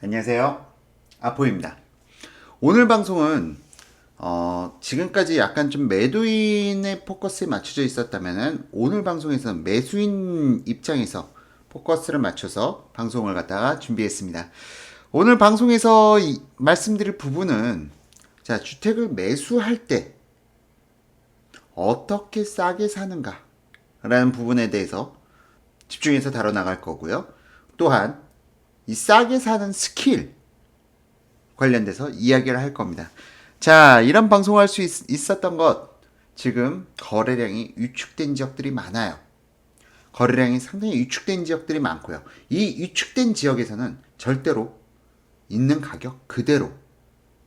안녕하세요. 아포입니다. 오늘 방송은 지금까지 약간 좀 매도인의 포커스에 맞춰져 있었다면은 오늘 방송에서는 매수인 입장에서 포커스를 맞춰서 방송을 갖다가 준비했습니다. 오늘 방송에서 말씀드릴 부분은 자, 주택을 매수할 때 어떻게 싸게 사는가 라는 부분에 대해서 집중해서 다뤄나갈 거고요. 또한 이 싸게 사는 스킬 관련돼서 이야기를 할 겁니다. 자, 이런 방송을 할 수 있었던 것, 지금 거래량이 위축된 지역들이 많아요. 거래량이 상당히 위축된 지역들이 많고요. 이 위축된 지역에서는 절대로 있는 가격 그대로,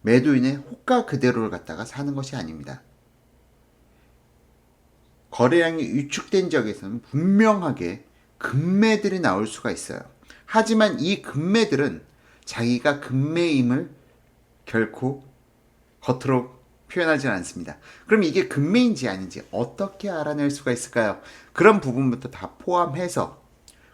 매도인의 호가 그대로를 갖다가 사는 것이 아닙니다. 거래량이 위축된 지역에서는 분명하게 급매들이 나올 수가 있어요. 하지만 이 급매들은 자기가 급매임을 결코 겉으로 표현하지 않습니다. 그럼 이게 급매인지 아닌지 어떻게 알아낼 수가 있을까요? 그런 부분부터 다 포함해서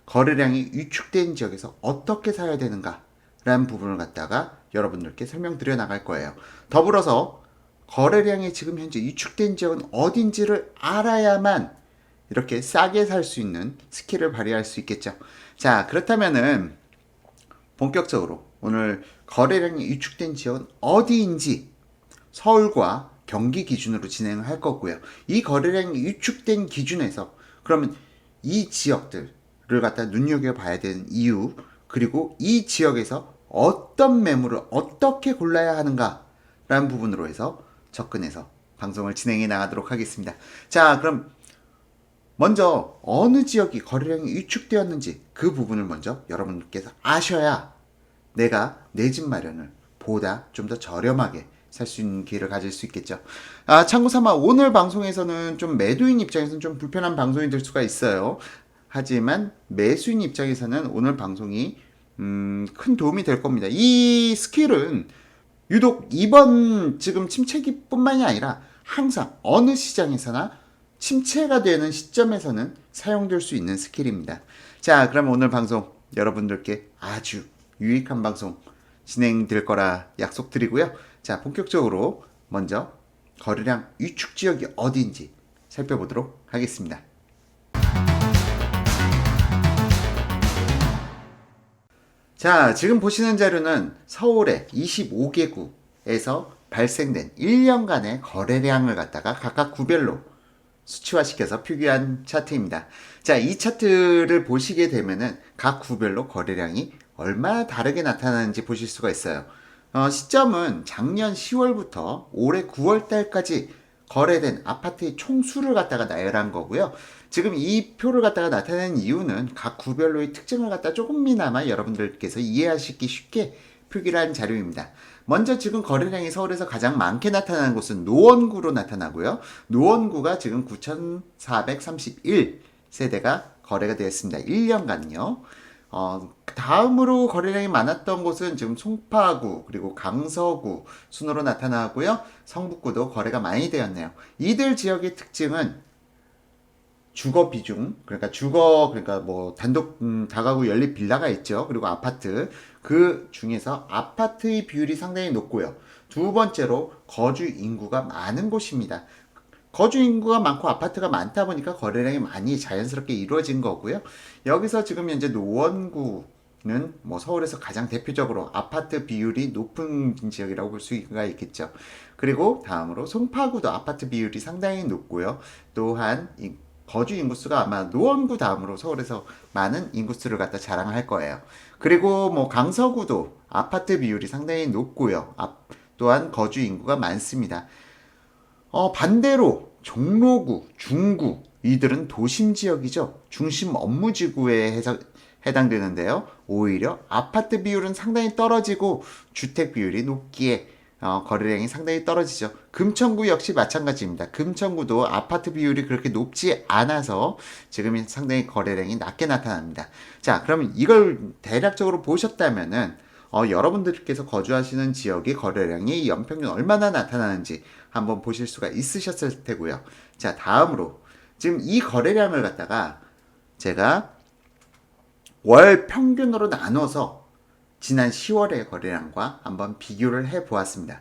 거래량이 위축된 지역에서 어떻게 사야 되는가 라는 부분을 갖다가 여러분들께 설명드려 나갈 거예요. 더불어서 거래량이 지금 현재 위축된 지역은 어딘지를 알아야만 이렇게 싸게 살 수 있는 스킬을 발휘할 수 있겠죠. 자, 그렇다면은 본격적으로 오늘 거래량이 위축된 지역은 어디인지 서울과 경기 기준으로 진행을 할 거고요. 이 거래량이 위축된 기준에서 그러면 이 지역들을 갖다 눈여겨봐야 되는 이유, 그리고 이 지역에서 어떤 매물을 어떻게 골라야 하는가라는 부분으로 해서 접근해서 방송을 진행해 나가도록 하겠습니다. 자, 그럼 먼저 어느 지역이 거래량이 위축되었는지 그 부분을 먼저 여러분께서 아셔야 내가 내 집 마련을 보다 좀 더 저렴하게 살 수 있는 기회를 가질 수 있겠죠. 참고 삼아 오늘 방송에서는 좀 매도인 입장에서는 좀 불편한 방송이 될 수가 있어요. 하지만 매수인 입장에서는 오늘 방송이 큰 도움이 될 겁니다. 이 스킬은 유독 이번 지금 침체기뿐만이 아니라 항상 어느 시장에서나 침체가 되는 시점에서는 사용될 수 있는 스킬입니다. 자, 그럼 오늘 방송 여러분들께 아주 유익한 방송 진행될 거라 약속드리고요. 자, 본격적으로 먼저 거래량 위축 지역이 어디인지 살펴보도록 하겠습니다. 자, 지금 보시는 자료는 서울의 25개구에서 발생된 1년간의 거래량을 갖다가 각각 구별로 수치화시켜서 표기한 차트입니다. 자, 이 차트를 보시게 되면은 각 구별로 거래량이 얼마나 다르게 나타나는지 보실 수가 있어요. 시점은 작년 10월부터 올해 9월달까지 거래된 아파트의 총수를 갖다가 나열한 거고요. 지금 이 표를 갖다가 나타내는 이유는 각 구별로의 특징을 갖다 조금이나마 여러분들께서 이해하시기 쉽게 표기를 한 자료입니다. 먼저 지금 거래량이 서울에서 가장 많게 나타나는 곳은 노원구로 나타나고요. 노원구가 지금 9,431세대가 거래가 되었습니다. 1년간요. 다음으로 거래량이 많았던 곳은 지금 송파구 그리고 강서구 순으로 나타나고요. 성북구도 거래가 많이 되었네요. 이들 지역의 특징은 주거 비중, 그러니까 뭐 단독 다가구 연립 빌라가 있죠. 그리고 아파트, 그 중에서 아파트의 비율이 상당히 높고요. 두 번째로 거주 인구가 많은 곳입니다. 거주 인구가 많고 아파트가 많다 보니까 거래량이 많이 자연스럽게 이루어진 거고요. 여기서 지금 현재 노원구는 뭐 서울에서 가장 대표적으로 아파트 비율이 높은 지역이라고 볼 수가 있겠죠. 그리고 다음으로 송파구도 아파트 비율이 상당히 높고요. 또한 거주 인구수가 아마 노원구 다음으로 서울에서 많은 인구수를 갖다 자랑할 거예요. 그리고 뭐 강서구도 아파트 비율이 상당히 높고요. 또한 거주 인구가 많습니다. 반대로 종로구, 중구 이들은 도심 지역이죠. 중심 업무지구에 해당되는데요. 오히려 아파트 비율은 상당히 떨어지고 주택 비율이 높기에 거래량이 상당히 떨어지죠. 금천구 역시 마찬가지입니다. 금천구도 아파트 비율이 그렇게 높지 않아서 지금 상당히 거래량이 낮게 나타납니다. 자, 그러면 이걸 대략적으로 보셨다면은 여러분들께서 거주하시는 지역의 거래량이 연평균 얼마나 나타나는지 한번 보실 수가 있으셨을 테고요. 자, 다음으로 지금 이 거래량을 갖다가 제가 월 평균으로 나눠서 지난 10월의 거래량과 한번 비교를 해 보았습니다.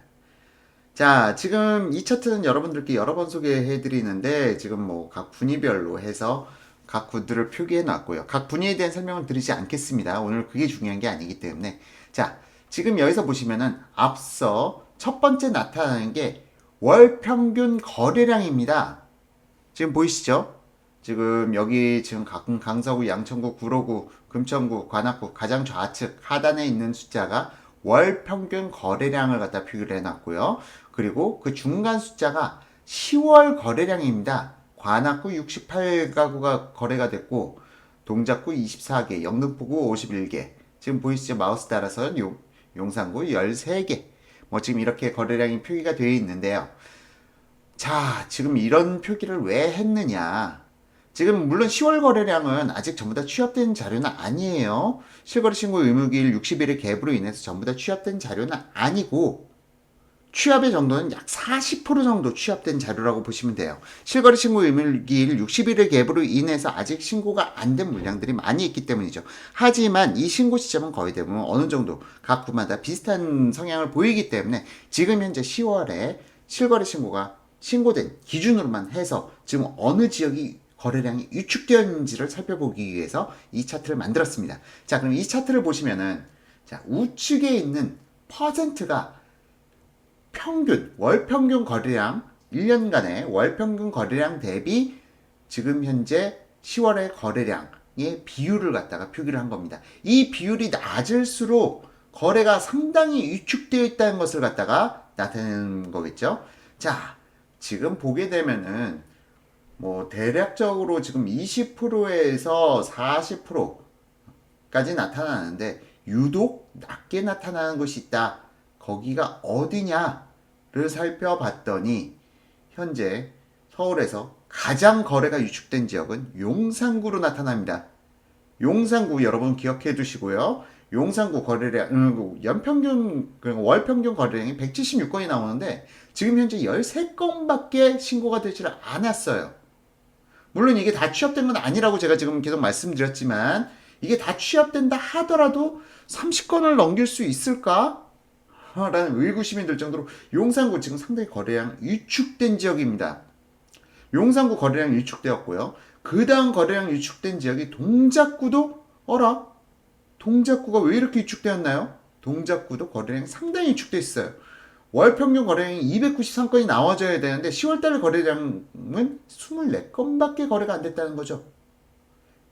자, 지금 이 차트는 여러분들께 여러 번 소개해 드리는데 지금 뭐 각 분위별로 해서 각 구들을 표기해 놨고요. 각 분위에 대한 설명을 드리지 않겠습니다. 오늘 그게 중요한 게 아니기 때문에. 자, 지금 여기서 보시면은 앞서 첫 번째 나타나는 게 월 평균 거래량입니다. 지금 보이시죠? 지금 여기 지금 강서구, 양천구, 구로구, 금천구, 관악구 가장 좌측 하단에 있는 숫자가 월 평균 거래량을 갖다 표기를 해놨고요. 그리고 그 중간 숫자가 10월 거래량입니다. 관악구 68가구가 거래가 됐고 동작구 24개, 영등포구 51개. 지금 보이시죠? 마우스 따라서 용산구 13개. 뭐 지금 이렇게 거래량이 표기가 되어 있는데요. 자, 지금 이런 표기를 왜 했느냐? 지금 물론 10월 거래량은 아직 전부 다 취합된 자료는 아니에요. 실거래 신고 의무기일 60일의 갭으로 인해서 전부 다 취합된 자료는 아니고 취합의 정도는 약 40% 정도 취합된 자료라고 보시면 돼요. 실거래 신고 의무기일 60일의 갭으로 인해서 아직 신고가 안 된 물량들이 많이 있기 때문이죠. 하지만 이 신고 시점은 거의 대부분 어느 정도 각 구마다 비슷한 성향을 보이기 때문에 지금 현재 10월에 실거래 신고가 신고된 기준으로만 해서 지금 어느 지역이 거래량이 위축되어 있는지를 살펴보기 위해서 이 차트를 만들었습니다. 자, 그럼 이 차트를 보시면은 자, 우측에 있는 퍼센트가 평균, 월 평균 거래량 1년간의 월 평균 거래량 대비 지금 현재 10월의 거래량의 비율을 갖다가 표기를 한 겁니다. 이 비율이 낮을수록 거래가 상당히 위축되어 있다는 것을 갖다가 나타내는 거겠죠. 자, 지금 보게 되면은 뭐 대략적으로 지금 20%에서 40%까지 나타나는데 유독 낮게 나타나는 것이 있다. 거기가 어디냐를 살펴봤더니 현재 서울에서 가장 거래가 위축된 지역은 용산구로 나타납니다. 용산구 여러분 기억해 두시고요. 용산구 거래량 연평균 월 평균 거래량이 176건이 나오는데 지금 현재 13건밖에 신고가 되질 않았어요. 물론 이게 다 취합된 건 아니라고 제가 지금 계속 말씀드렸지만 이게 다 취합된다 하더라도 30건을 넘길 수 있을까? 라는 의구심이 들 정도로 용산구 지금 상당히 거래량 위축된 지역입니다. 용산구 거래량 위축되었고요. 그 다음 거래량 위축된 지역이 동작구도 어라? 동작구가 왜 이렇게 위축되었나요? 동작구도 거래량이 상당히 위축되어 있어요. 월 평균 거래량이 293건이 나와줘야 되는데 10월달 거래량은 24건밖에 거래가 안 됐다는 거죠.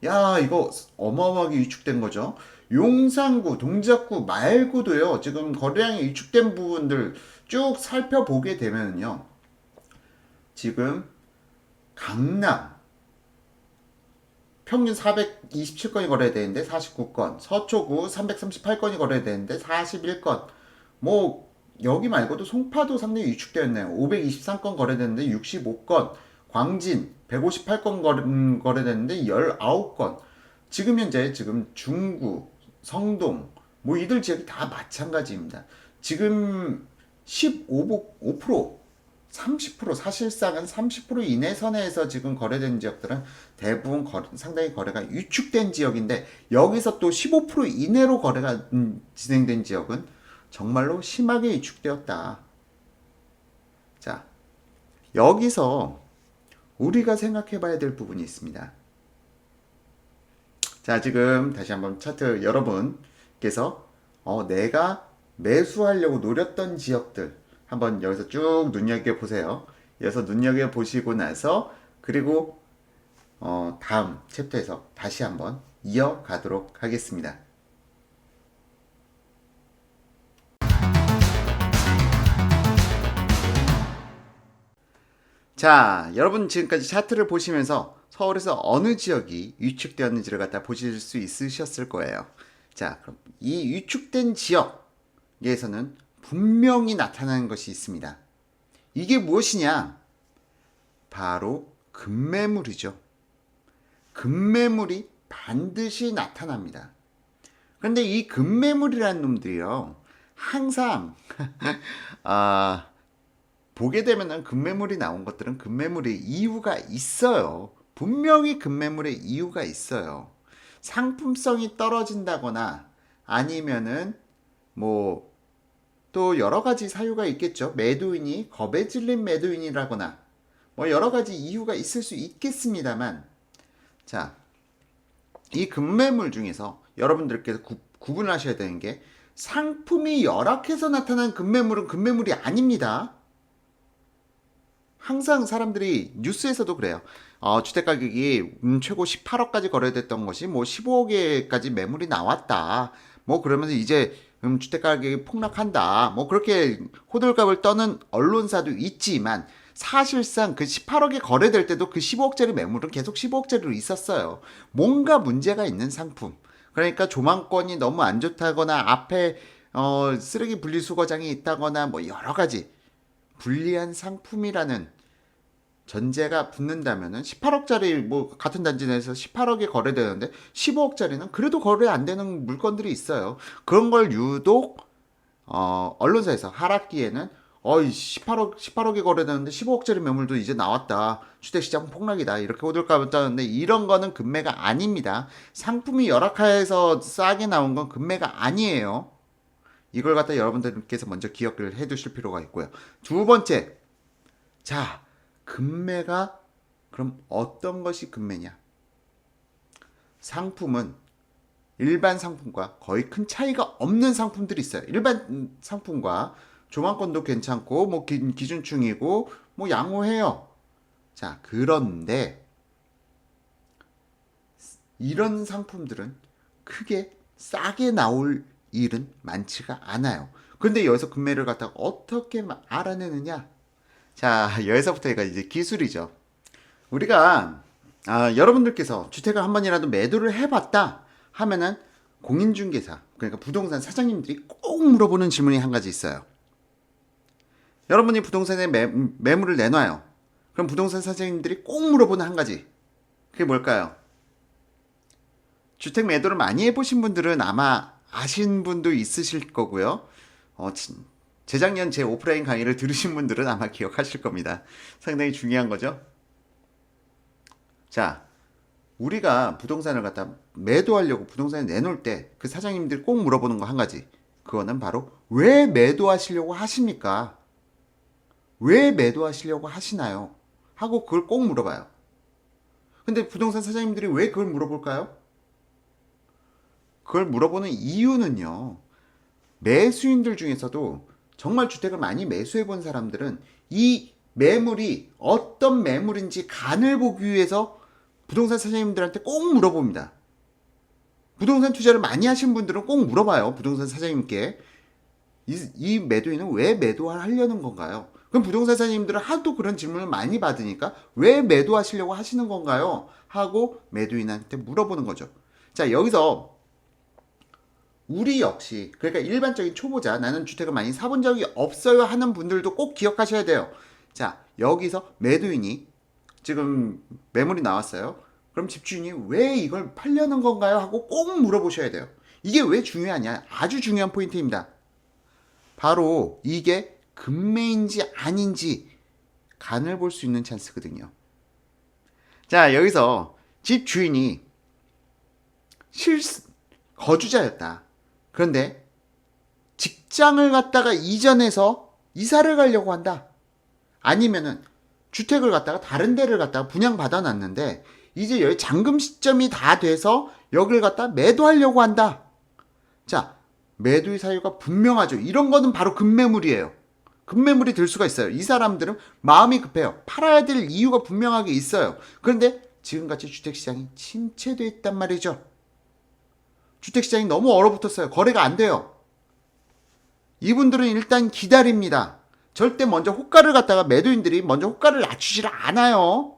야, 이거 어마어마하게 위축된 거죠. 용산구, 동작구 말고도요. 지금 거래량이 위축된 부분들 쭉 살펴보게 되면요. 지금 강남 평균 427건이 거래되는데 49건, 서초구 338건이 거래되는데 41건. 뭐 여기 말고도 송파도 상당히 위축되었네요. 523건 거래됐는데 65건, 광진 158건 거래됐는데 19건. 지금 현재 지금 중구, 성동 뭐 이들 지역이 다 마찬가지입니다. 지금 5% 30% 사실상은 30% 이내 선에서 지금 거래된 지역들은 대부분 상당히 거래가 위축된 지역인데 여기서 또 15% 이내로 거래가 진행된 지역은 정말로 심하게 위축되었다. 자, 여기서 우리가 생각해 봐야 될 부분이 있습니다. 자, 지금 다시 한번 차트 여러분께서 내가 매수하려고 노렸던 지역들 한번 여기서 쭉 눈여겨보세요. 여기서 눈여겨보시고 나서 그리고 다음 챕터에서 다시 한번 이어가도록 하겠습니다. 자, 여러분 지금까지 차트를 보시면서 서울에서 어느 지역이 위축되었는지를 갖다 보실 수 있으셨을 거예요. 자, 그럼 이 위축된 지역에서는 분명히 나타나는 것이 있습니다. 이게 무엇이냐? 바로 급매물이죠. 급매물이 반드시 나타납니다. 그런데 이 급매물이라는 놈들이요. 항상 보게 되면은 급매물이 나온 것들은 급매물의 이유가 있어요. 분명히 급매물의 이유가 있어요. 상품성이 떨어진다거나 아니면은 뭐 또 여러 가지 사유가 있겠죠. 매도인이 겁에 질린 매도인이라거나 뭐 여러 가지 이유가 있을 수 있겠습니다만, 자, 이 급매물 중에서 여러분들께서 구분하셔야 되는 게, 상품이 열악해서 나타난 급매물은 급매물이 아닙니다. 항상 사람들이 뉴스에서도 그래요. 주택 가격이 최고 18억까지 거래됐던 것이 뭐 15억에까지 매물이 나왔다. 뭐 그러면서 이제 주택 가격이 폭락한다. 뭐 그렇게 호들갑을 떠는 언론사도 있지만, 사실상 그 18억에 거래될 때도 그 15억짜리 매물은 계속 15억짜리로 있었어요. 뭔가 문제가 있는 상품. 그러니까 조망권이 너무 안 좋다거나 앞에 쓰레기 분리수거장이 있다거나 뭐 여러 가지 불리한 상품이라는 전제가 붙는다면은, 18억짜리 뭐 같은 단지 내에서 18억에 거래되는데 15억짜리는 그래도 거래 안 되는 물건들이 있어요. 그런 걸 유독 언론사에서 하락기에는 18억에 거래되는데 15억짜리 매물도 이제 나왔다. 주택시장 폭락이다. 이렇게 호들갑을 떠는데, 이런 거는 급매가 아닙니다. 상품이 열악해서 싸게 나온 건 급매가 아니에요. 이걸 갖다 여러분들께서 먼저 기억을 해 두실 필요가 있고요. 두 번째, 자, 급매가 그럼 어떤 것이 급매냐? 상품은 일반 상품과 거의 큰 차이가 없는 상품들이 있어요. 일반 상품과 조망권도 괜찮고 뭐 기준층이고 뭐 양호해요. 자, 그런데 이런 상품들은 크게 싸게 나올 일은 많지가 않아요. 근데 여기서 급매를 갖다가 어떻게 알아내느냐? 자, 여기서부터가 이제 기술이죠. 우리가 여러분들께서 주택을 한 번이라도 매도를 해봤다 하면은, 공인중개사, 그러니까 부동산 사장님들이 꼭 물어보는 질문이 한 가지 있어요. 여러분이 부동산에 매물을 내놔요. 그럼 부동산 사장님들이 꼭 물어보는 한 가지, 그게 뭘까요? 주택 매도를 많이 해보신 분들은 아마 아신 분도 있으실 거고요. 재작년 제 오프라인 강의를 들으신 분들은 아마 기억하실 겁니다. 상당히 중요한 거죠. 자, 우리가 부동산을 갖다 매도하려고 부동산에 내놓을 때 그 사장님들이 꼭 물어보는 거 한 가지. 그거는 바로 왜 매도하시려고 하십니까? 왜 매도하시려고 하시나요? 하고 그걸 꼭 물어봐요. 근데 부동산 사장님들이 왜 그걸 물어볼까요? 그걸 물어보는 이유는요, 매수인들 중에서도 정말 주택을 많이 매수해 본 사람들은 이 매물이 어떤 매물인지 간을 보기 위해서 부동산 사장님들한테 꼭 물어봅니다. 부동산 투자를 많이 하신 분들은 꼭 물어봐요. 부동산 사장님께 이 매도인은 왜 매도하려는 건가요? 그럼 부동산 사장님들은 하도 그런 질문을 많이 받으니까 왜 매도하시려고 하시는 건가요? 하고 매도인한테 물어보는 거죠. 자, 여기서 우리 역시, 그러니까 일반적인 초보자, 나는 주택을 많이 사본 적이 없어요 하는 분들도 꼭 기억하셔야 돼요. 자, 여기서 매도인이 지금 매물이 나왔어요. 그럼 집주인이 왜 이걸 팔려는 건가요? 하고 꼭 물어보셔야 돼요. 이게 왜 중요하냐? 아주 중요한 포인트입니다. 바로 이게 급매인지 아닌지 간을 볼 수 있는 찬스거든요. 자, 여기서 집주인이 거주자였다. 그런데 직장을 갖다가 이전해서 이사를 가려고 한다. 아니면은 주택을 갖다가 다른 데를 갖다가 분양받아 놨는데 이제 여기 잔금 시점이 다 돼서 여기를 갖다 매도하려고 한다. 자, 매도의 사유가 분명하죠. 이런 거는 바로 급매물이에요. 급매물이 될 수가 있어요. 이 사람들은 마음이 급해요. 팔아야 될 이유가 분명하게 있어요. 그런데 지금같이 주택시장이 침체되어 있단 말이죠. 주택시장이 너무 얼어붙었어요. 거래가 안 돼요. 이분들은 일단 기다립니다. 절대 먼저 호가를 갖다가 매도인들이 먼저 호가를 낮추질 않아요.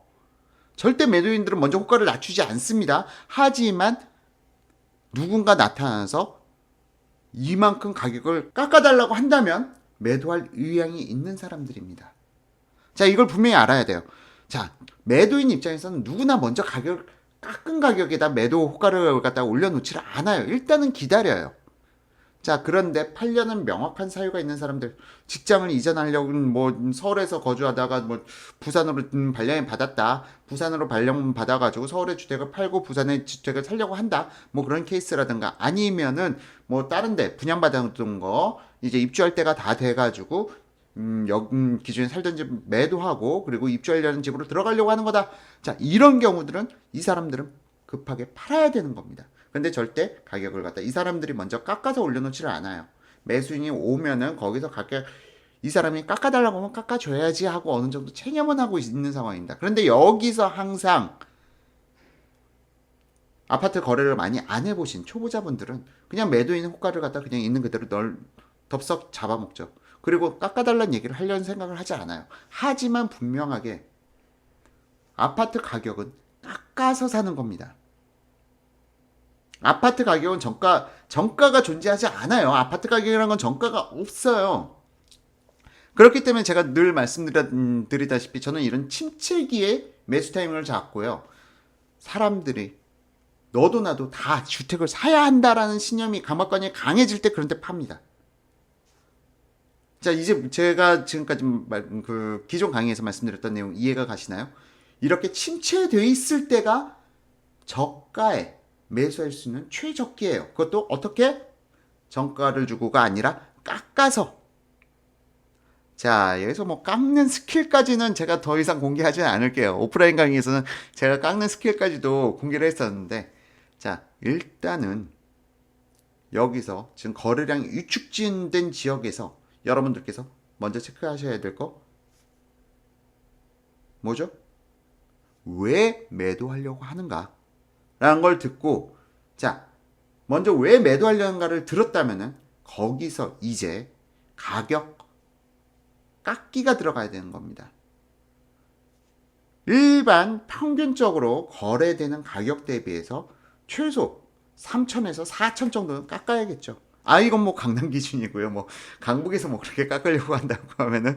절대 매도인들은 먼저 호가를 낮추지 않습니다. 하지만 누군가 나타나서 이만큼 가격을 깎아달라고 한다면 매도할 의향이 있는 사람들입니다. 자, 이걸 분명히 알아야 돼요. 자, 매도인 입장에서는 누구나 먼저 가격을 깎은 가격에다 매도 호가를 갖다가 올려놓지를 않아요. 일단은 기다려요. 자, 그런데 팔려는 명확한 사유가 있는 사람들, 직장을 이전하려고 뭐 서울에서 거주하다가 뭐 부산으로 발령이 받았다. 부산으로 발령 받아가지고 서울의 주택을 팔고 부산의 주택을 살려고 한다. 뭐 그런 케이스라든가 아니면은 뭐 다른데 분양받았던 거 이제 입주할 때가 다 돼가지고 기존에 살던 집 매도하고 그리고 입주하려는 집으로 들어가려고 하는 거다. 자, 이런 경우들은 이 사람들은 급하게 팔아야 되는 겁니다. 근데 절대 가격을 갖다 이 사람들이 먼저 깎아서 올려놓지를 않아요. 매수인이 오면은 거기서 가격 이 사람이 깎아달라고 하면 깎아줘야지 하고 어느 정도 체념은 하고 있는 상황입니다. 그런데 여기서 항상 아파트 거래를 많이 안 해보신 초보자분들은 그냥 매도인 호가를 갖다 그냥 있는 그대로 덥석 잡아먹죠. 그리고 깎아달라는 얘기를 하려는 생각을 하지 않아요. 하지만 분명하게 아파트 가격은 깎아서 사는 겁니다. 아파트 가격은 정가가 존재하지 않아요. 아파트 가격이라는 건 정가가 없어요. 그렇기 때문에 제가 늘 말씀드리다시피 저는 이런 침체기에 매수 타이밍을 잡고요. 사람들이 너도 나도 다 주택을 사야 한다라는 신념이 감각관이 강해질 때 그런 데 팝니다. 자, 이제 제가 지금까지 기존 강의에서 말씀드렸던 내용 이해가 가시나요? 이렇게 침체되어 있을 때가 저가에 매수할 수 있는 최적기예요. 그것도 어떻게? 정가를 주고가 아니라 깎아서. 자, 여기서 뭐 깎는 스킬까지는 제가 더 이상 공개하지 않을게요. 오프라인 강의에서는 제가 깎는 스킬까지도 공개를 했었는데, 자, 일단은 여기서 지금 거래량이 위축된 지역에서 여러분들께서 먼저 체크하셔야 될 거 뭐죠? 왜 매도하려고 하는가? 라는 걸 듣고, 자, 먼저 왜 매도하려는가를 들었다면은 거기서 이제 가격 깎기가 들어가야 되는 겁니다. 일반 평균적으로 거래되는 가격 대비해서 최소 3천에서 4천 정도는 깎아야겠죠. 아, 이건 뭐 강남 기준이고요. 뭐 강북에서 뭐 그렇게 깎으려고 한다고 하면은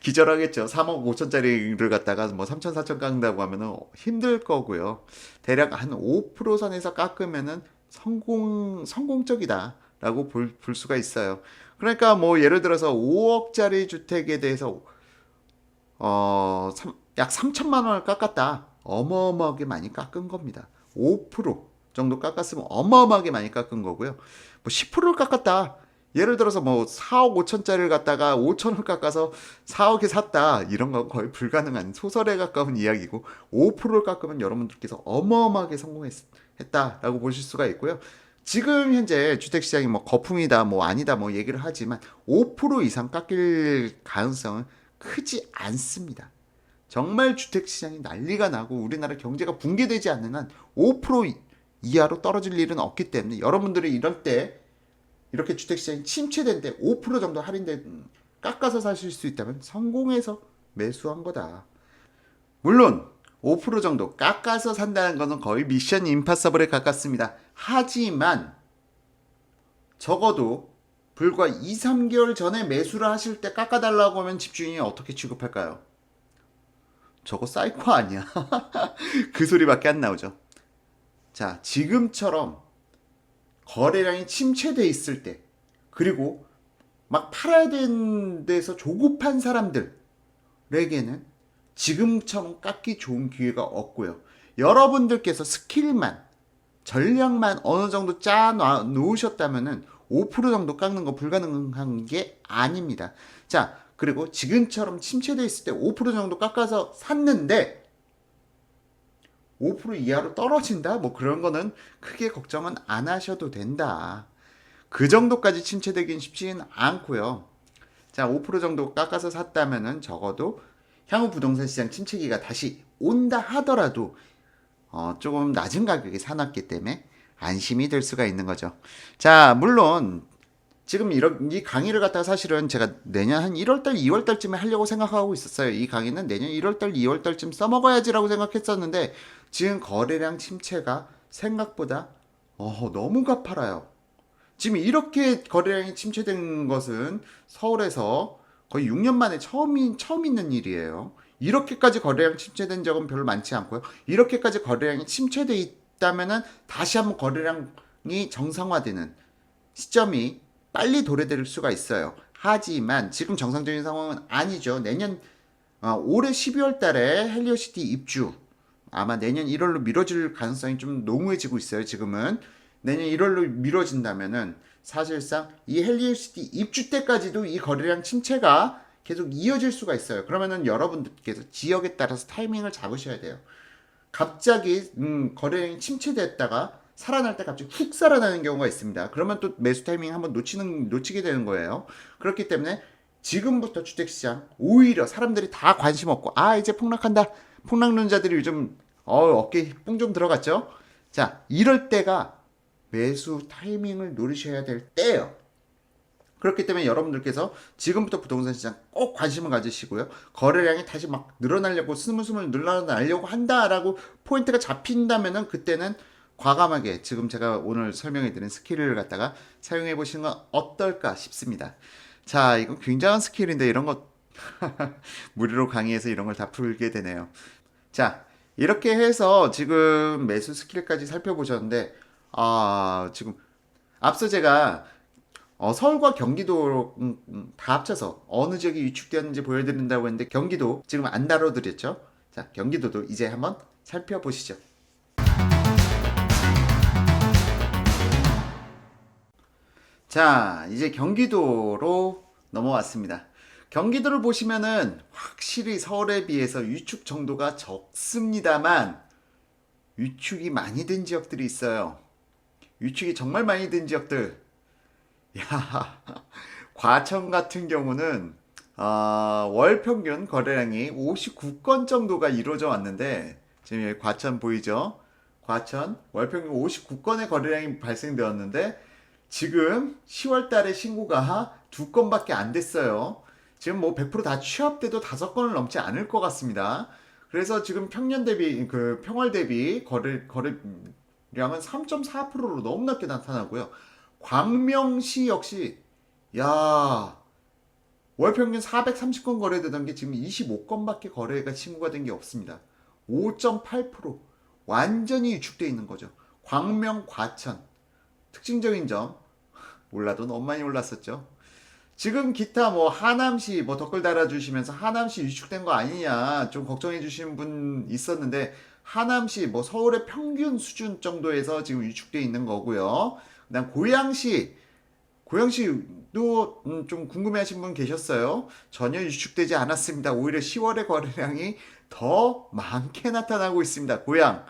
기절하겠죠. 3억 5천짜리를 갖다가 뭐 3천 4천 깎는다고 하면은 힘들 거고요. 대략 한 5% 선에서 깎으면은 성공적이다라고 볼 수가 있어요. 그러니까 뭐 예를 들어서 5억짜리 주택에 대해서 약 3천만 원을 깎았다. 어마어마하게 많이 깎은 겁니다. 5% 정도 깎았으면 어마어마하게 많이 깎은 거고요. 뭐 10%를 깎았다. 예를 들어서 뭐 4억 5천짜리를 갖다가 5천을 깎아서 4억에 샀다. 이런 건 거의 불가능한 소설에 가까운 이야기고 5%를 깎으면 여러분들께서 어마어마하게 성공했다라고 보실 수가 있고요. 지금 현재 주택시장이 뭐 거품이다 뭐 아니다 뭐 얘기를 하지만 5% 이상 깎일 가능성은 크지 않습니다. 정말 주택시장이 난리가 나고 우리나라 경제가 붕괴되지 않는 한 5% 이하로 떨어질 일은 없기 때문에 여러분들이 이럴 때 이렇게 주택시장이 침체된 데 5% 정도 할인돼 깎아서 사실 수 있다면 성공해서 매수한 거다. 물론 5% 정도 깎아서 산다는 것은 거의 미션 임파서블에 가깝습니다. 하지만 적어도 불과 2, 3개월 전에 매수를 하실 때 깎아달라고 하면 집주인이 어떻게 취급할까요? 저거 사이코 아니야? 그 소리밖에 안 나오죠. 자, 지금처럼 거래량이 침체돼 있을 때 그리고 막 팔아야 되는 데서 조급한 사람들에게는 지금처럼 깎기 좋은 기회가 없고요. 여러분들께서 스킬만 전략만 어느 정도 짜 놓으셨다면은 5% 정도 깎는 거 불가능한 게 아닙니다. 자, 그리고 지금처럼 침체돼 있을 때 5% 정도 깎아서 샀는데 5% 이하로 떨어진다? 뭐 그런 거는 크게 걱정은 안 하셔도 된다. 그 정도까지 침체되긴 쉽지는 않고요. 자, 5% 정도 깎아서 샀다면은 적어도 향후 부동산 시장 침체기가 다시 온다 하더라도 조금 낮은 가격에 사놨기 때문에 안심이 될 수가 있는 거죠. 자, 물론 지금 이 강의를 갖다가 사실은 제가 내년 한 1월달, 2월달쯤에 하려고 생각하고 있었어요. 이 강의는 내년 1월달, 2월달쯤 써먹어야지라고 생각했었는데 지금 거래량 침체가 생각보다 너무 가팔아요. 지금 이렇게 거래량이 침체된 것은 서울에서 거의 6년 만에 처음 있는 일이에요. 이렇게까지 거래량 침체된 적은 별로 많지 않고요. 이렇게까지 거래량이 침체돼 있다면은 다시 한번 거래량이 정상화되는 시점이 빨리 도래될 수가 있어요. 하지만 지금 정상적인 상황은 아니죠. 올해 12월 달에 헬리오시티 입주 아마 내년 1월로 미뤄질 가능성이 좀 농후해지고 있어요. 지금은 내년 1월로 미뤄진다면은 사실상 이 헬리오시티 입주 때까지도 이 거래량 침체가 계속 이어질 수가 있어요. 그러면은 여러분들께서 지역에 따라서 타이밍을 잡으셔야 돼요. 갑자기 거래량이 침체됐다가 살아날 때 갑자기 훅 살아나는 경우가 있습니다. 그러면 또 매수 타이밍 한번 놓치게 되는 거예요. 그렇기 때문에 지금부터 주택시장 오히려 사람들이 다 관심 없고 이제 폭락한다. 폭락론자들이 요즘 어깨 뽕 좀 들어갔죠. 자, 이럴 때가 매수 타이밍을 노리셔야 될 때예요. 그렇기 때문에 여러분들께서 지금부터 부동산 시장 꼭 관심을 가지시고요. 거래량이 다시 막 늘어나려고 스물스물 늘어나려고 한다라고 포인트가 잡힌다면은 그때는 과감하게 지금 제가 오늘 설명해 드린 스킬을 갖다가 사용해 보시는 건 어떨까 싶습니다. 자, 이건 굉장한 스킬인데 이런 거 무료로 강의해서 이런 걸 다 풀게 되네요. 자, 이렇게 해서 지금 매수 스킬까지 살펴보셨는데 지금 앞서 제가 서울과 경기도 다 합쳐서 어느 지역이 위축되었는지 보여드린다고 했는데 경기도 지금 안 다뤄드렸죠. 자, 경기도도 이제 한번 살펴보시죠. 자, 이제 경기도로 넘어왔습니다. 경기도를 보시면은 확실히 서울에 비해서 위축 정도가 적습니다만 위축이 많이 된 지역들이 있어요. 위축이 정말 많이 된 지역들. 야, 과천 같은 경우는 월 평균 거래량이 59건 정도가 이루어져 왔는데 지금 여기 과천 보이죠? 과천 월 평균 59건의 거래량이 발생되었는데 지금 10월 달에 신고가 2건밖에 안 됐어요. 지금 뭐 100%다 취합돼도 5건을 넘지 않을 것 같습니다. 그래서 지금 평년 대비 평월 대비 거래량은 3.4%로 너무 낮게 나타나고요. 광명시 역시 월 평균 430건 거래되던 게 지금 25건밖에 거래가 신고가 된 게 없습니다. 5.8% 완전히 위축되어 있는 거죠. 광명, 과천 특징적인 점 몰라도 너무 많이 올랐었죠. 지금 기타 뭐 하남시 뭐 댓글 달아주시면서 하남시 위축된 거 아니냐 좀 걱정해 주시는 분 있었는데 하남시 뭐 서울의 평균 수준 정도에서 지금 위축돼 있는 거고요. 그다음 고양시도 좀 궁금해하신 분 계셨어요. 전혀 위축되지 않았습니다. 오히려 10월의 거래량이 더 많게 나타나고 있습니다. 고양.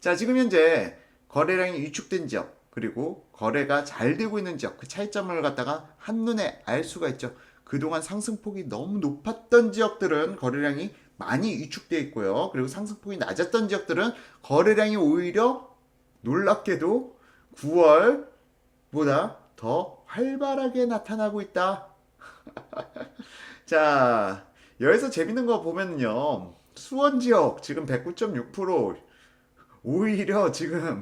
자, 지금 현재 거래량이 위축된 지역 그리고 거래가 잘 되고 있는 지역 그 차이점을 갖다가 한눈에 알 수가 있죠. 그동안 상승폭이 너무 높았던 지역들은 거래량이 많이 위축되어 있고요. 그리고 상승폭이 낮았던 지역들은 거래량이 오히려 놀랍게도 9월보다 더 활발하게 나타나고 있다. 자, 여기서 재밌는 거 보면요. 수원 지역 지금 109.6% 오히려 지금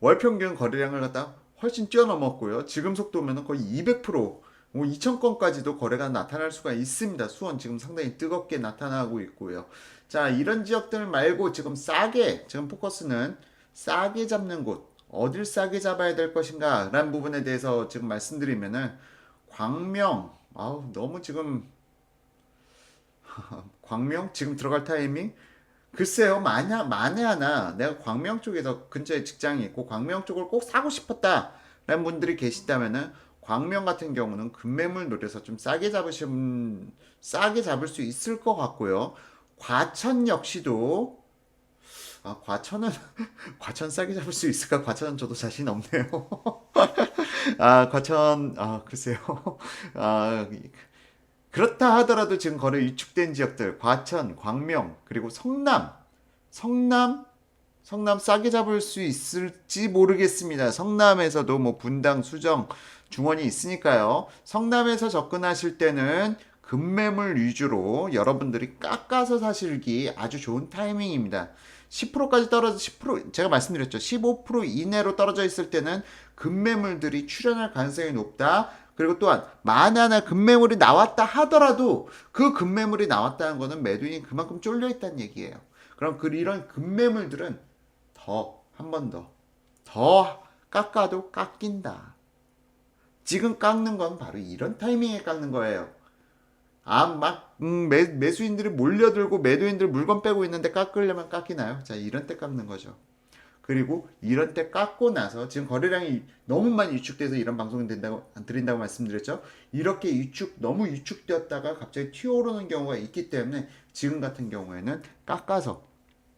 월 평균 거래량을 갖다 훨씬 뛰어넘었고요. 지금 속도면 거의 200%, 2,000건까지도 거래가 나타날 수가 있습니다. 수원 지금 상당히 뜨겁게 나타나고 있고요. 자, 이런 지역들 말고 지금 지금 포커스는 싸게 잡는 곳, 어딜 싸게 잡아야 될 것인가 라는 부분에 대해서 지금 말씀드리면은 광명, 너무 지금 광명 지금 들어갈 타이밍 글쎄요, 만에 하나 내가 광명 쪽에서 근처에 직장이 있고 광명 쪽을 꼭 사고 싶었다라는 분들이 계시다면은 광명 같은 경우는 급매물 노려서 좀 싸게 잡을 수 있을 것 같고요. 과천 역시도 과천은 과천 싸게 잡을 수 있을까? 과천은 저도 자신 없네요. 과천 글쎄요. 아, 그렇다 하더라도 지금 거래 위축된 지역들 과천, 광명 그리고 성남 싸게 잡을 수 있을지 모르겠습니다. 성남에서도 뭐 분당, 수정, 중원이 있으니까요. 성남에서 접근하실 때는 급매물 위주로 여러분들이 깎아서 사실기 아주 좋은 타이밍입니다. 10%까지 떨어져 10% 제가 말씀드렸죠. 15% 이내로 떨어져 있을 때는 급매물들이 출현할 가능성이 높다. 그리고 또한 만에 하나 급매물이 나왔다 하더라도 그 급매물이 나왔다는 것은 매도인이 그만큼 쫄려 있다는 얘기예요. 그럼 이런 급매물들은 한 번 더 깎아도 깎인다. 지금 깎는 건 바로 이런 타이밍에 깎는 거예요. 매수인들이 몰려들고 매도인들 물건 빼고 있는데 깎으려면 깎이나요? 자, 이런 때 깎는 거죠. 그리고 이런 때 깎고 나서 지금 거래량이 너무 많이 위축돼서 이런 방송이 드린다고 말씀드렸죠. 이렇게 너무 위축되었다가 갑자기 튀어오르는 경우가 있기 때문에 지금 같은 경우에는 깎아서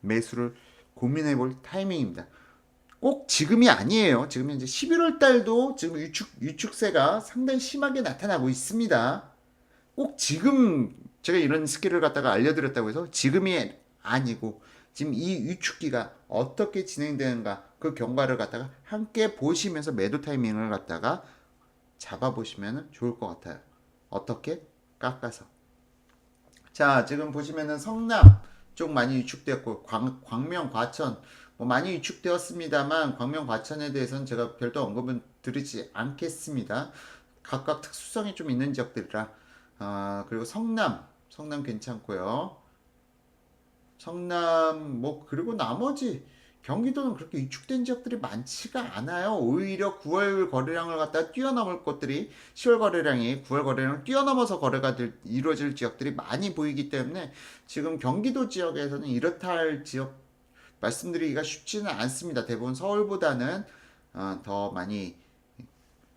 매수를 고민해 볼 타이밍입니다. 꼭 지금이 아니에요. 지금 현재 11월 달도 지금 위축세가 상당히 심하게 나타나고 있습니다. 꼭 지금 제가 이런 스킬을 갖다가 알려드렸다고 해서 지금이 아니고 지금 이 위축기가 어떻게 진행되는가 그 경과를 갖다가 함께 보시면서 매도 타이밍을 갖다가 잡아보시면 좋을 것 같아요. 어떻게? 깎아서. 자, 지금 보시면은 성남 쪽 많이 위축되었고 광명, 과천 뭐 많이 위축되었습니다만 광명, 과천에 대해서는 제가 별도 언급은 드리지 않겠습니다. 각각 특수성이 좀 있는 지역들이라 그리고 성남 괜찮고요. 성남 뭐 그리고 나머지 경기도는 그렇게 위축된 지역들이 많지가 않아요. 오히려 9월 거래량을 갖다 뛰어넘을 것들이 10월 거래량이 9월 거래량을 뛰어넘어서 거래가 이루어질 지역들이 많이 보이기 때문에 지금 경기도 지역에서는 이렇다 할 지역 말씀드리기가 쉽지는 않습니다. 대부분 서울보다는 더 많이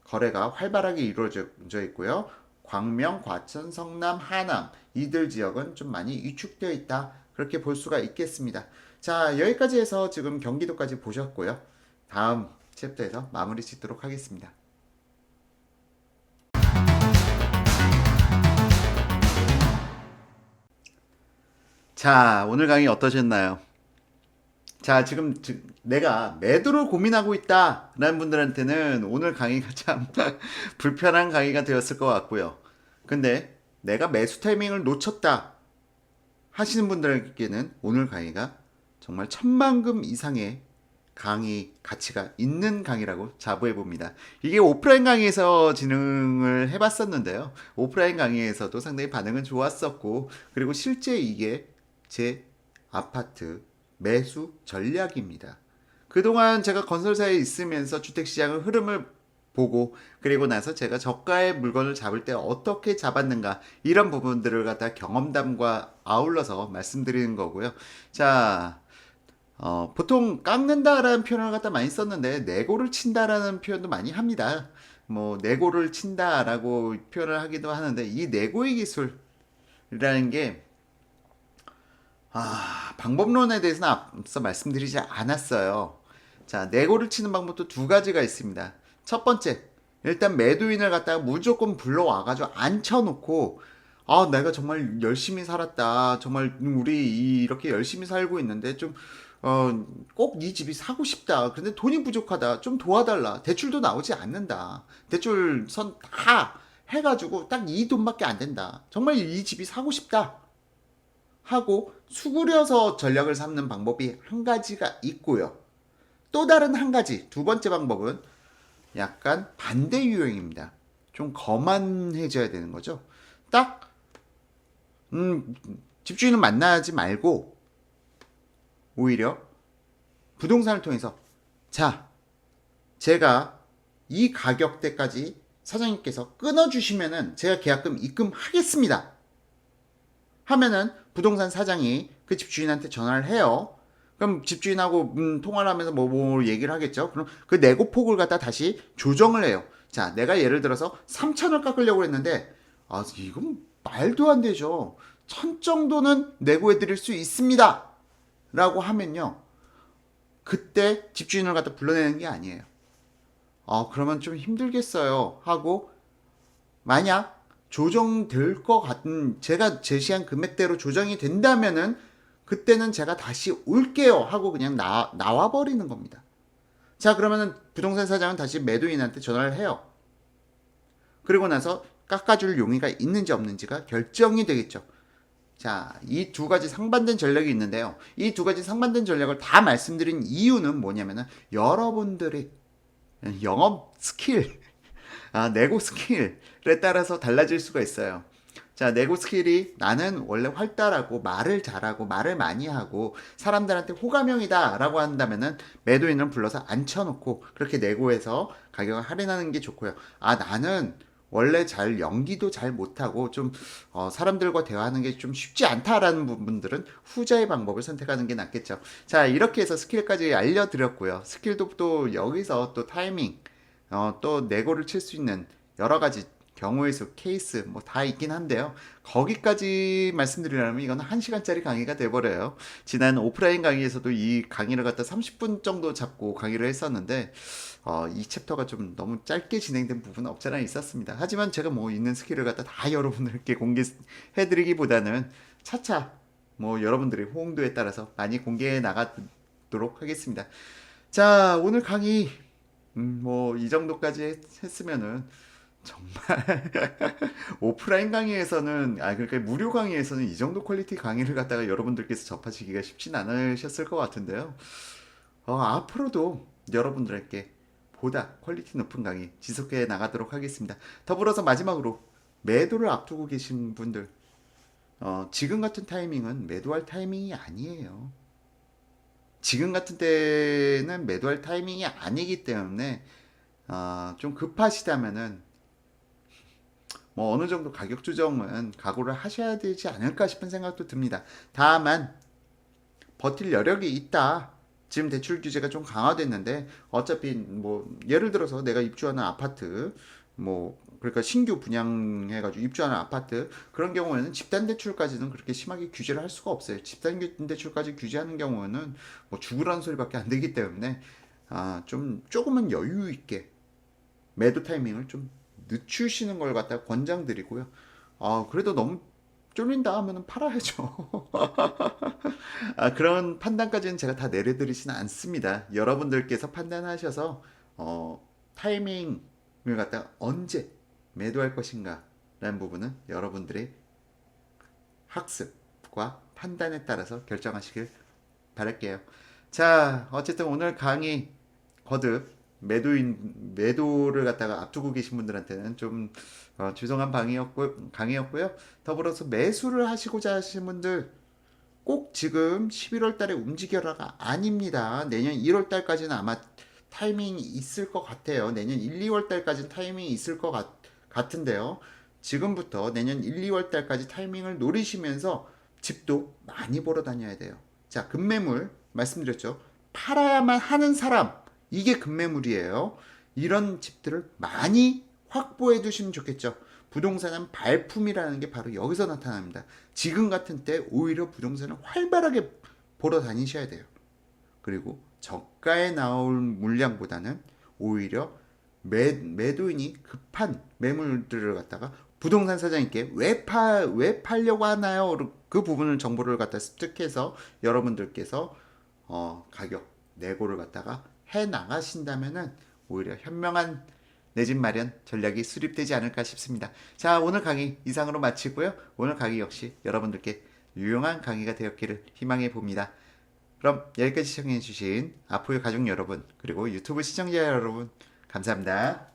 거래가 활발하게 이루어져 있고요. 광명, 과천, 성남, 하남 이들 지역은 좀 많이 위축되어 있다. 그렇게 볼 수가 있겠습니다. 자, 여기까지 해서 지금 경기도까지 보셨고요. 다음 챕터에서 마무리 짓도록 하겠습니다. 자, 오늘 강의 어떠셨나요? 자, 지금 내가 매도를 고민하고 있다라는 분들한테는 오늘 강의가 참 불편한 강의가 되었을 것 같고요. 근데 내가 매수 타이밍을 놓쳤다 하시는 분들에게는 오늘 강의가 정말 천만금 이상의 강의 가치가 있는 강의라고 자부해 봅니다. 이게 오프라인 강의에서 진행을 해봤었는데요. 오프라인 강의에서도 상당히 반응은 좋았었고, 그리고 실제 이게 제 아파트 매수 전략입니다. 그동안 제가 건설사에 있으면서 주택시장의 흐름을 보고 그리고 나서 제가 저가의 물건을 잡을 때 어떻게 잡았는가 이런 부분들을 갖다 경험담과 아울러서 말씀드리는 거고요. 자, 보통 깎는다라는 표현을 갖다 많이 썼는데 내고를 친다라는 표현도 많이 합니다. 뭐 내고를 친다라고 표현을 하기도 하는데 이 내고의 기술이라는 게 방법론에 대해서는 앞서 말씀드리지 않았어요. 자, 내고를 치는 방법도 두 가지가 있습니다. 첫 번째, 일단 매도인을 갖다가 무조건 불러와가지고 앉혀놓고 내가 정말 열심히 살았다. 정말 우리 이렇게 열심히 살고 있는데 좀 꼭 네 집이 사고 싶다. 그런데 돈이 부족하다. 좀 도와달라. 대출도 나오지 않는다. 대출 선 다 해가지고 딱 이 돈밖에 안 된다. 정말 이 집이 사고 싶다. 하고 수그려서 전략을 삼는 방법이 한 가지가 있고요. 또 다른 한 가지, 두 번째 방법은 약간 반대 유형입니다. 좀 거만해져야 되는 거죠. 딱 집주인은 만나지 말고 오히려 부동산을 통해서 자, 제가 이 가격대까지 사장님께서 끊어주시면은 제가 계약금 입금하겠습니다. 하면은 부동산 사장이 그 집주인한테 전화를 해요. 그럼 집주인하고 통화를 하면서 뭐 얘기를 하겠죠. 그럼 그 내고폭을 갖다 다시 조정을 해요. 자, 내가 예를 들어서 3천을 깎으려고 했는데 이건 말도 안 되죠. 1,000 정도는 내고해 드릴 수 있습니다. 라고 하면요. 그때 집주인을 갖다 불러내는 게 아니에요. 그러면 좀 힘들겠어요. 하고 만약 조정될 것 같은 제가 제시한 금액대로 조정이 된다면은 그때는 제가 다시 올게요 하고 그냥 나와 버리는 겁니다. 자, 그러면은 부동산 사장은 다시 매도인한테 전화를 해요. 그리고 나서 깎아줄 용의가 있는지 없는지가 결정이 되겠죠. 자, 이 두 가지 상반된 전략이 있는데요. 이 두 가지 상반된 전략을 다 말씀드린 이유는 뭐냐면은 여러분들의 영업 스킬, 내고 스킬에 따라서 달라질 수가 있어요. 자, 내고 스킬이 나는 원래 활달하고 말을 잘하고 말을 많이 하고 사람들한테 호감형이다 라고 한다면은 매도인을 불러서 앉혀놓고 그렇게 내고해서 가격을 할인하는 게 좋고요. 아, 나는 원래 잘 연기도 잘 못하고 좀 사람들과 대화하는 게 좀 쉽지 않다라는 부분들은 후자의 방법을 선택하는 게 낫겠죠. 자, 이렇게 해서 스킬까지 알려드렸고요. 스킬도 또 여기서 또 타이밍 또 내고를 칠 수 있는 여러 가지 경우의 수, 케이스 뭐 다 있긴 한데요. 거기까지 말씀드리려면 이건 1시간짜리 강의가 돼버려요. 지난 오프라인 강의에서도 이 강의를 갖다 30분 정도 잡고 강의를 했었는데 이 챕터가 좀 너무 짧게 진행된 부분은 없잖아 있었습니다. 하지만 제가 뭐 있는 스킬을 갖다 다 여러분들께 공개해드리기보다는 차차 뭐 여러분들의 호응도에 따라서 많이 공개해 나가도록 하겠습니다. 자, 오늘 강의 뭐 이 정도까지 했으면은 정말 오프라인 강의에서는 그러니까 무료 강의에서는 이 정도 퀄리티 강의를 갖다가 여러분들께서 접하시기가 쉽진 않으셨을 것 같은데요. 앞으로도 여러분들에게 보다 퀄리티 높은 강의 지속해 나가도록 하겠습니다. 더불어서 마지막으로 매도를 앞두고 계신 분들 지금 같은 타이밍은 매도할 타이밍이 아니에요. 지금 같은 때는 매도할 타이밍이 아니기 때문에 좀 급하시다면은 뭐 어느 정도 가격 조정은 각오를 하셔야 되지 않을까 싶은 생각도 듭니다. 다만 버틸 여력이 있다. 지금 대출 규제가 좀 강화됐는데 어차피 뭐 예를 들어서 내가 입주하는 아파트 뭐 그러니까 신규 분양해가지고 입주하는 아파트 그런 경우에는 집단 대출까지는 그렇게 심하게 규제를 할 수가 없어요. 집단 대출까지 규제하는 경우에는 뭐 죽으라는 소리밖에 안 되기 때문에 좀 조금은 여유 있게 매도 타이밍을 좀 늦추시는 걸 갖다 권장드리고요. 그래도 너무 쫄린다 하면은 팔아야죠. 그런 판단까지는 제가 다 내려드리지는 않습니다. 여러분들께서 판단하셔서 타이밍을 갖다 언제 매도할 것인가 라는 부분은 여러분들의 학습과 판단에 따라서 결정하시길 바랄게요. 자, 어쨌든 오늘 강의 거듭 매도를 갖다가 앞두고 계신 분들한테는 좀 죄송한 강의였고요. 더불어서 매수를 하시고자 하시는 분들 꼭 지금 11월 달에 움직여라가 아닙니다. 내년 1월 달까지는 아마 타이밍이 있을 것 같아요. 내년 1, 2월 달까지는 타이밍이 있을 것 같은데요. 지금부터 내년 1, 2월 달까지 타이밍을 노리시면서 집도 많이 보러 다녀야 돼요. 자, 급매물 말씀드렸죠. 팔아야만 하는 사람, 이게 급매물이에요. 이런 집들을 많이 확보해 두시면 좋겠죠. 부동산은 발품이라는 게 바로 여기서 나타납니다. 지금 같은 때 오히려 부동산을 활발하게 보러 다니셔야 돼요. 그리고 저가에 나올 물량보다는 오히려 매도인이 급한 매물들을 갖다가 부동산 사장님께 왜 팔려고 하나요? 그 부분을 정보를 갖다 습득해서 여러분들께서 가격 내고를 갖다가 해 나가신다면은 오히려 현명한 내 집 마련 전략이 수립되지 않을까 싶습니다. 자, 오늘 강의 이상으로 마치고요. 오늘 강의 역시 여러분들께 유용한 강의가 되었기를 희망해 봅니다. 그럼 여기까지 시청해 주신 아포유 가족 여러분 그리고 유튜브 시청자 여러분 감사합니다.